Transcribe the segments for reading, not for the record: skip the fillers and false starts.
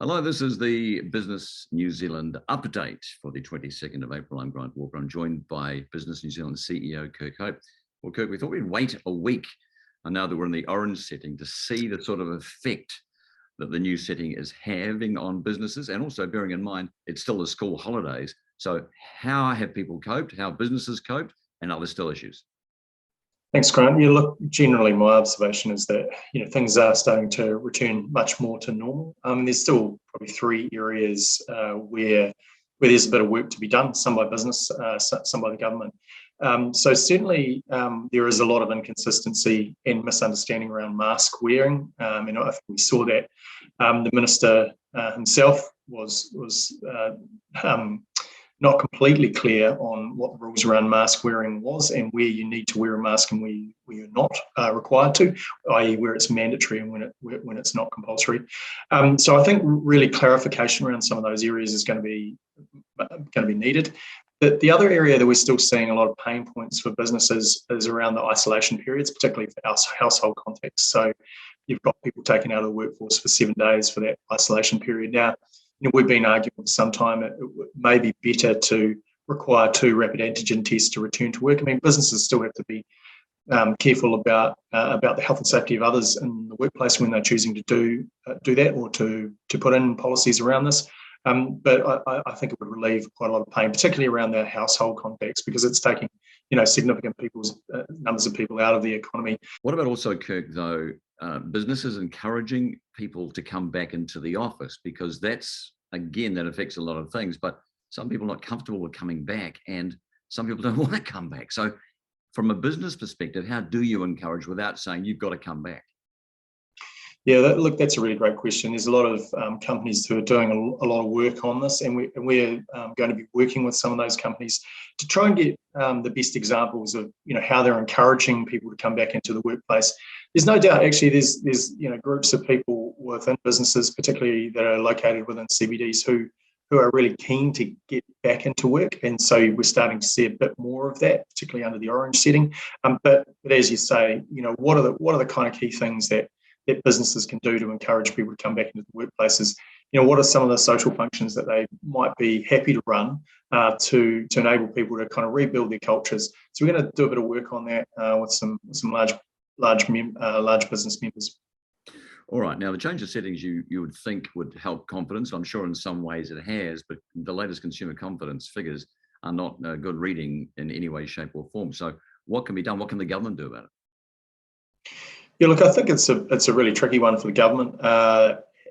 Hello, this is the Business New Zealand update for the 22nd of April. I'm Grant Walker. I'm joined by Business New Zealand CEO Kirk. Well, Kirk, we thought we'd wait a week, and now that we're in the orange setting, to see the sort of effect that the new setting is having on businesses, and also bearing in mind it's still the school holidays. So how have people coped? How have businesses coped? And are there still issues? Thanks, Grant. Yeah, look, generally my observation is that things are starting to return much more to normal. There's still probably three areas where there's a bit of work to be done, some by business, some by the government. So certainly there is a lot of inconsistency and misunderstanding around mask wearing. I think we saw that the minister himself was not completely clear on what the rules around mask wearing was and where you need to wear a mask and where you're not required to, i.e. where it's mandatory and when it's not compulsory. So I think really clarification around some of those areas is going to be needed. The other area that we're still seeing a lot of pain points for businesses is around the isolation periods, particularly for household contexts. So you've got people taken out of the workforce for 7 days for that isolation period. Now, we've been arguing for some time it may be better to require 2 rapid antigen tests to return to work. I mean, businesses still have to be careful about the health and safety of others in the workplace when they're choosing to do that or to put in policies around this. But I think it would relieve quite a lot of pain, particularly around the household context, because it's taking significant numbers of people out of the economy. What about also, Kirk, though, businesses encouraging people to come back into the office? Because that affects a lot of things, but some people are not comfortable with coming back and some people don't want to come back. So from a business perspective, how do you encourage without saying you've got to come back? Yeah, that's a really great question. There's a lot of companies who are doing a lot of work on this, and we're going to be working with some of those companies to try and get the best examples of how they're encouraging people to come back into the workplace. There's no doubt, actually, there's groups of people within businesses, particularly that are located within CBDs, who are really keen to get back into work, and so we're starting to see a bit more of that, particularly under the orange setting. But as you say, what are the kind of key things that businesses can do to encourage people to come back into the workplaces? What are some of the social functions that they might be happy to run to enable people to kind of rebuild their cultures? So we're going to do a bit of work on that with some large business members. All right. Now, the change of settings you would think would help confidence. I'm sure in some ways it has, but the latest consumer confidence figures are not good reading in any way, shape or form. So what can be done? What can the government do about it? Yeah, look, I think it's a really tricky one for the government,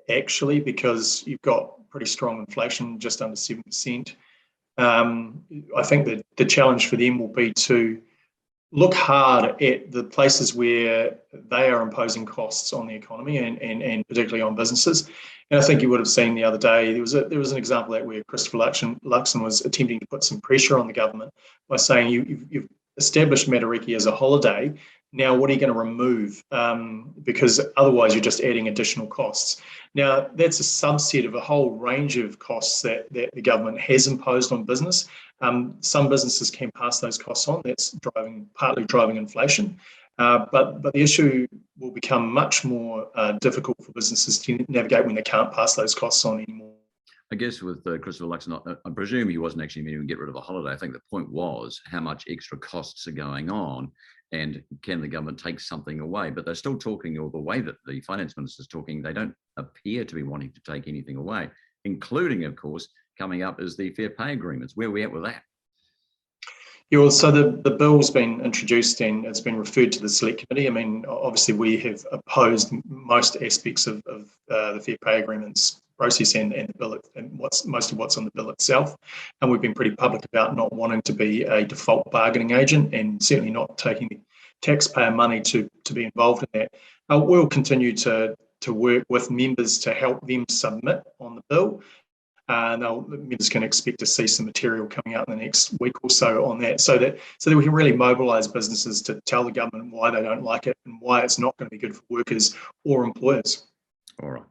actually, because you've got pretty strong inflation, just under 7%. I think that the challenge for them will be to look hard at the places where they are imposing costs on the economy and particularly on businesses. And I think you would have seen the other day, there was an example of that where Christopher Luxon was attempting to put some pressure on the government by saying you've established Matariki as a holiday. Now, what are you going to remove? Because otherwise you're just adding additional costs. Now, that's a subset of a whole range of costs that the government has imposed on business. Some businesses can pass those costs on. That's partly driving inflation. But the issue will become much more difficult for businesses to navigate when they can't pass those costs on anymore. I guess with Christopher Luxon, I presume he wasn't actually meaning to get rid of a holiday. I think the point was how much extra costs are going on and can the government take something away? But they're still talking, or the way that the finance minister is talking, they don't appear to be wanting to take anything away, including, of course, coming up is the fair pay agreements. Where are we at with that? Yeah, well, so the bill's been introduced and it's been referred to the select committee. I mean, obviously we have opposed most aspects of the fair pay agreements process and the bill and most of what's on the bill itself. And we've been pretty public about not wanting to be a default bargaining agent and certainly not taking taxpayer money to be involved in that. We'll continue to work with members to help them submit on the bill. Members can expect to see some material coming out in the next week or so on that, so that we can really mobilise businesses to tell the government why they don't like it and why it's not going to be good for workers or employers. All right.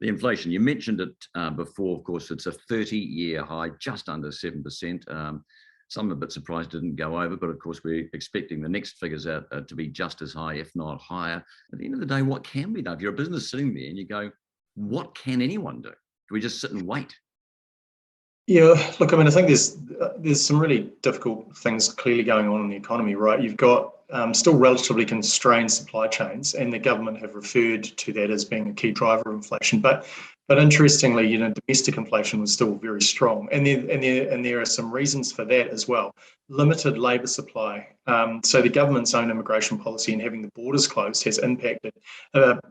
The inflation, you mentioned it before, of course, it's a 30-year high, just under 7%. Some are a bit surprised it didn't go over, but of course we're expecting the next figures out to be just as high, if not higher. At the end of the day, what can be done? If you're a business sitting there and you go, what can anyone do? Do we just sit and wait? Yeah, look, I mean, I think there's some really difficult things clearly going on in the economy, right? You've got still relatively constrained supply chains, and the government have referred to that as being a key driver of inflation. But interestingly, domestic inflation was still very strong, and there are some reasons for that as well. Limited labour supply. So the government's own immigration policy and having the borders closed has impacted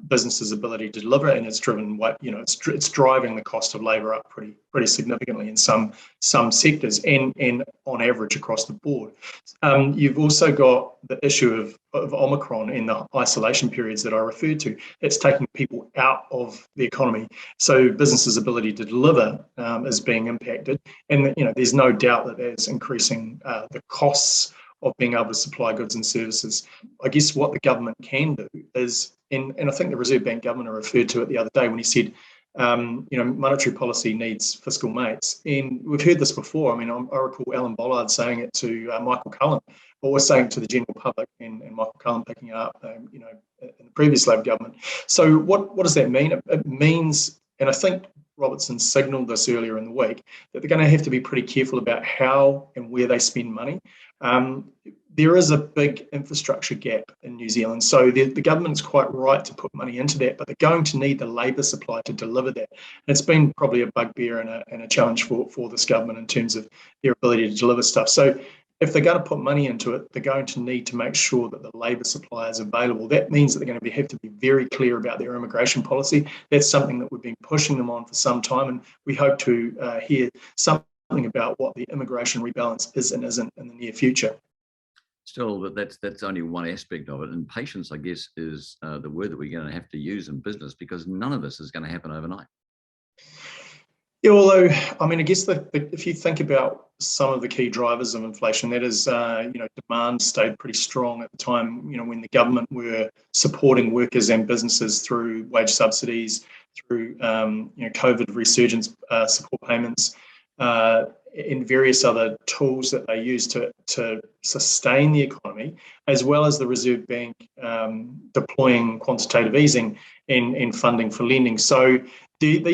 businesses' ability to deliver, and it's driven it's driving the cost of labour up pretty significantly in some sectors and on average across the board. You've also got the issue of Omicron and the isolation periods that I referred to. It's taking people out of the economy. So businesses' ability to deliver is being impacted. And there's no doubt that that's increasing the costs of being able to supply goods and services. I guess what the government can do is, and I think the Reserve Bank governor referred to it the other day when he said, monetary policy needs fiscal mates. And we've heard this before. I mean, I recall Alan Bollard saying it to Michael Cullen, or saying it to the general public, and Michael Cullen picking it up, in the previous Labor government. So what does that mean? It means, and I think Robertson signalled this earlier in the week, that they're going to have to be pretty careful about how and where they spend money. There is a big infrastructure gap in New Zealand, so the government's quite right to put money into that, but they're going to need the labour supply to deliver that. And it's been probably a bugbear and a challenge for this government in terms of their ability to deliver stuff. So if they're going to put money into it, they're going to need to make sure that the labour supply is available. That means that they're going to have to be very clear about their immigration policy. That's something that we've been pushing them on for some time, and we hope to hear something about what the immigration rebalance is and isn't in the near future. Still, that's only one aspect of it. And patience, I guess, is the word that we're going to have to use in business, because none of this is going to happen overnight. Yeah, although, I mean, I guess if you think about some of the key drivers of inflation, that is, demand stayed pretty strong at the time, when the government were supporting workers and businesses through wage subsidies, through, COVID resurgence support payments, and various other tools that they use to sustain the economy, as well as the Reserve Bank deploying quantitative easing and funding for lending. So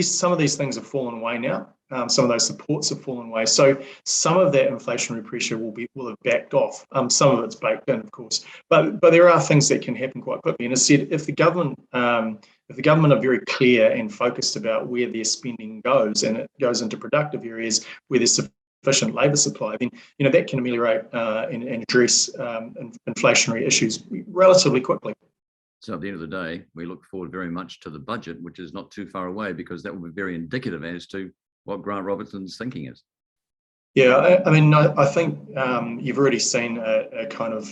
some of these things have fallen away now. Some of those supports have fallen away. So some of that inflationary pressure will have backed off. Some of it's baked in, of course. But there are things that can happen quite quickly. And as I said, if the government are very clear and focused about where their spending goes, and it goes into productive areas where there's sufficient labour supply, then that can ameliorate and address inflationary issues relatively quickly. So at the end of the day, we look forward very much to the budget, which is not too far away, because that will be very indicative as to what Grant Robertson's thinking is. Yeah, I mean, I think you've already seen a kind of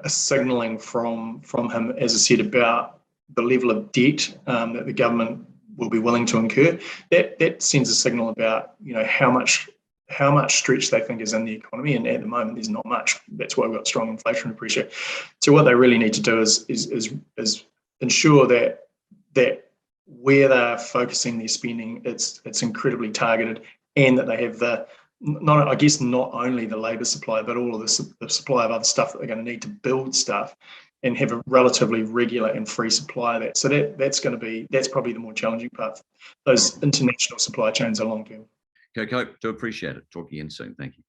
a signalling from him, as I said, about the level of debt that the government will be willing to incur. That sends a signal about how much stretch they think is in the economy, and at the moment there's not much. That's why we've got strong inflationary pressure. So what they really need to do is ensure that where they're focusing their spending, it's incredibly targeted, and that they have not only the labour supply, but all of the supply of other stuff that they're going to need to build stuff, and have a relatively regular and free supply of that. So that's probably the more challenging part. Those international supply chains are long term. Kirk, do appreciate it. Talk again soon. Thank you.